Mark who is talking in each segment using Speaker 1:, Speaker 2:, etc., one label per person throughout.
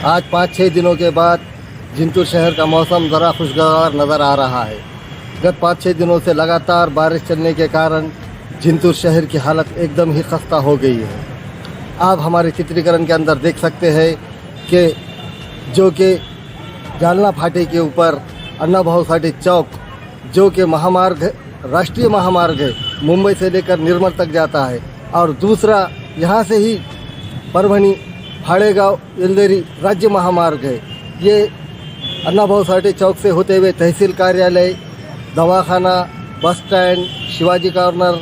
Speaker 1: आज 5-6 दिनों के बाद जिंतूर शहर का मौसम ज़रा खुशगवार नज़र आ रहा है। गत 5-6 दिनों से लगातार बारिश चलने के कारण जिंतूर शहर की हालत एकदम ही खस्ता हो गई है। आप हमारे चित्रीकरण के अंदर देख सकते हैं कि जो कि जालना फाटे के ऊपर अन्ना भाऊ साठे चौक, जो कि महामार्ग राष्ट्रीय महामार्ग है, मुंबई से लेकर निर्मल तक जाता है, और दूसरा यहाँ से ही परभणी फाड़ेगांव येलदेरी राज्य महामार्ग है। ये अन्ना भाऊ साठे चौक से होते हुए तहसील कार्यालय, दवाखाना, बस स्टैंड, शिवाजी कॉर्नर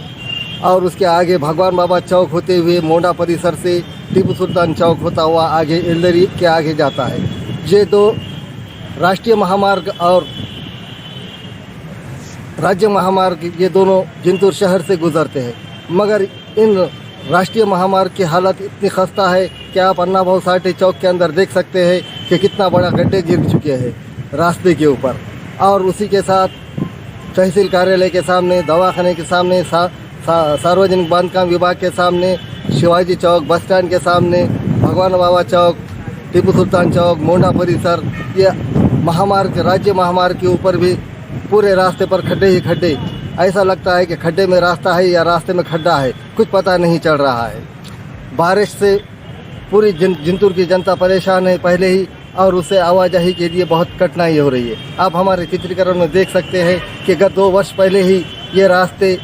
Speaker 1: और उसके आगे भगवान बाबा चौक होते हुए मोंडा परिसर से टीपू सुल्तान चौक होता हुआ आगे येलदेरी के आगे जाता है। ये दो राष्ट्रीय महामार्ग और राज्य महामार्ग ये दोनों जिंतूर शहर से गुजरते हैं, मगर इन राष्ट्रीय महामार्ग की हालत इतनी खस्ता है कि आप अन्ना भाऊ साठे चौक के अंदर देख सकते हैं कि कितना बड़ा गड्ढे गिर चुके हैं रास्ते के ऊपर। और उसी के साथ तहसील कार्यालय के सामने, दवाखाने के सामने, सार्वजनिक बांधकाम विभाग के सामने, शिवाजी चौक, बस स्टैंड के सामने, भगवान बाबा चौक, टीपू सुल्तान चौक, मोंडा परिसर, ये महामार्ग राज्य महामार्ग के ऊपर भी पूरे रास्ते पर खड्डे ही खड्डे। ऐसा लगता है कि खड्डे में रास्ता है या रास्ते में खड्डा है, कुछ पता नहीं चल रहा है। बारिश से पूरी जिंतूर की जनता परेशान है पहले ही, और उससे आवाजाही के लिए बहुत कठिनाई हो रही है। आप हमारे चित्रीकरण में देख सकते हैं कि गत 2 वर्ष पहले ही ये रास्ते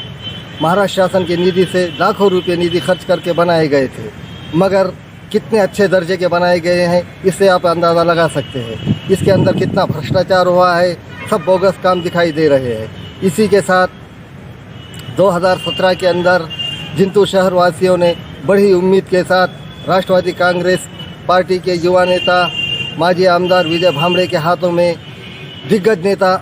Speaker 1: महाराष्ट्र शासन की निधि से लाखों रुपये निधि खर्च करके बनाए गए थे, मगर कितने अच्छे दर्जे के बनाए गए हैं इससे आप अंदाज़ा लगा सकते हैं। इसके अंदर कितना भ्रष्टाचार हुआ है, सब बोगस काम दिखाई दे रहे हैं। इसी के साथ 2017 के अंदर जिंतूर शहर वासियों ने बड़ी उम्मीद के साथ राष्ट्रवादी कांग्रेस पार्टी के युवा नेता माजी आमदार विजय भांबड़े के हाथों में, दिग्गज नेता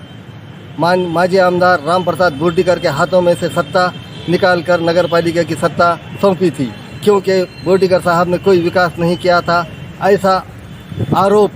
Speaker 1: माजी आमदार राम प्रसाद बोर्डीकर के हाथों में से सत्ता निकालकर नगर पालिका की सत्ता सौंपी थी, क्योंकि बोर्डीकर साहब ने कोई विकास नहीं किया था, ऐसा आरोप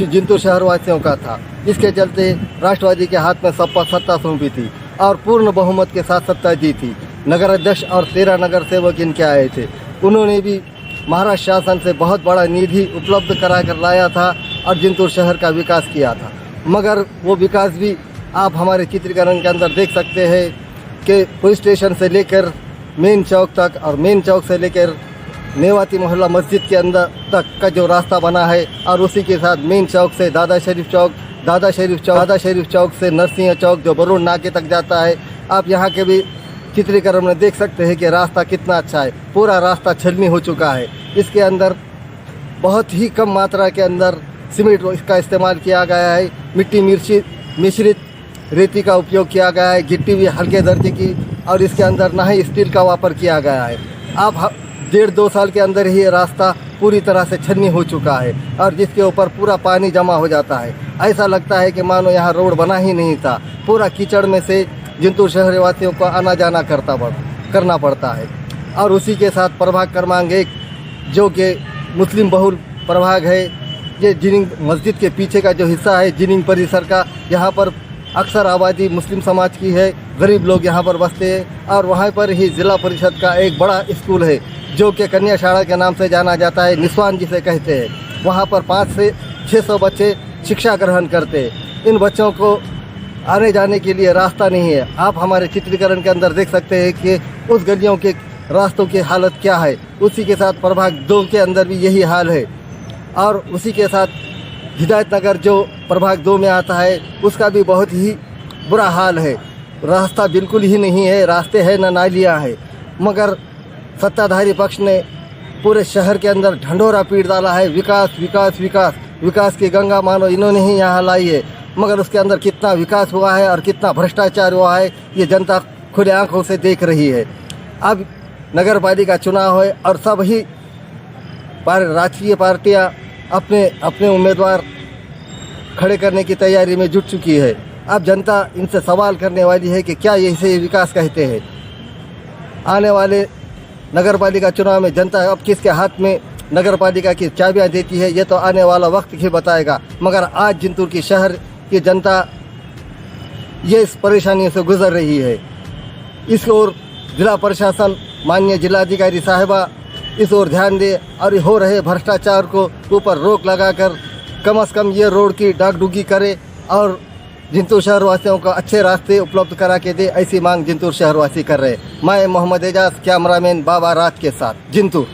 Speaker 1: जिंतूर शहरवासियों का था। इसके चलते राष्ट्रवादी के हाथ में सत्ता सौंपी थी और पूर्ण बहुमत के साथ सत्ता जीती। नगर अध्यक्ष और 13 नगर सेवक इनके आए थे। उन्होंने भी महाराष्ट्र शासन से बहुत बड़ा निधि उपलब्ध करा कर लाया था और जिंतूर शहर का विकास किया था, मगर वो विकास भी आप हमारे चित्रीकरण के अंदर देख सकते हैं कि पुलिस स्टेशन से लेकर मेन चौक तक और मेन चौक से लेकर नेवाती मोहल्ला मस्जिद के अंदर तक का जो रास्ता बना है, और उसी के साथ मेन चौक से दादा शरीफ चौक से नरसिंह चौक जो बरूण नाके तक जाता है। आप यहाँ के भी चित्रीकरण में देख सकते हैं कि रास्ता कितना अच्छा है। पूरा रास्ता छलनी हो चुका है। इसके अंदर बहुत ही कम मात्रा के अंदर सीमेंट इसका इस्तेमाल किया गया है, मिट्टी मिश्रित रेती का उपयोग किया गया है, गिट्टी भी हल्के दर्जे की, और इसके अंदर ना ही स्टील का वापर किया गया है। आप 1.5-2 साल के अंदर ही ये रास्ता पूरी तरह से छन्नी हो चुका है और जिसके ऊपर पूरा पानी जमा हो जाता है। ऐसा लगता है कि मानो यहाँ रोड बना ही नहीं था। पूरा कीचड़ में से जिंतूर शहर वासियों को आना जाना करना पड़ता है। और उसी के साथ प्रभाग क्रमांक 1 जो कि मुस्लिम बहुल प्रभाग है, ये जिनिंग मस्जिद के पीछे का जो हिस्सा है जिनिंग परिसर का, यहाँ पर अक्सर आबादी मुस्लिम समाज की है, गरीब लोग यहाँ पर बसते हैं। और वहाँ पर ही ज़िला परिषद का एक बड़ा स्कूल है जो कि कन्या शाला के नाम से जाना जाता है, निस्वान जिसे कहते हैं। वहाँ पर 500 से 600 बच्चे शिक्षा ग्रहण करते हैं। इन बच्चों को आने जाने के लिए रास्ता नहीं है। आप हमारे चित्रीकरण के अंदर देख सकते हैं कि उस गलियों के रास्तों की हालत क्या है। उसी के साथ प्रभाग 2 के अंदर भी यही हाल है, और उसी के साथ हिदायत नगर जो प्रभाग 2 में आता है उसका भी बहुत ही बुरा हाल है। रास्ता बिल्कुल ही नहीं है, रास्ते हैं न नालियाँ हैं, मगर सत्ताधारी पक्ष ने पूरे शहर के अंदर ढंढोरा पीट डाला है। विकास विकास विकास विकास की गंगा मानो इन्होंने ही यहाँ लाई है, मगर उसके अंदर कितना विकास हुआ है और कितना भ्रष्टाचार हुआ है ये जनता खुले आंखों से देख रही है। अब नगर पालिका चुनाव है और सब ही राजकीय पार्टियां अपने अपने उम्मीदवार खड़े करने की तैयारी में जुट चुकी है। अब जनता इनसे सवाल करने वाली है कि क्या ये इसे विकास कहते हैं। आने वाले नगर पालिका चुनाव में जनता अब किसके हाथ में नगर पालिका की चाबियां देती है ये तो आने वाला वक्त ही बताएगा। मगर आज जिंतूर की शहर की जनता ये इस परेशानी से गुजर रही है। इस ओर जिला प्रशासन, माननीय जिलाधिकारी साहिबा इस ओर ध्यान दे और हो रहे भ्रष्टाचार को ऊपर रोक लगाकर कम से कम ये रोड की डागडुगी करे और जिंतूर शहरवासियों को अच्छे रास्ते उपलब्ध करा के दे, ऐसी मांग जिंतूर शहरवासी कर रहे हैं। मैं मोहम्मद एजाज, कैमरामैन बाबा राज के साथ, जिंतूर।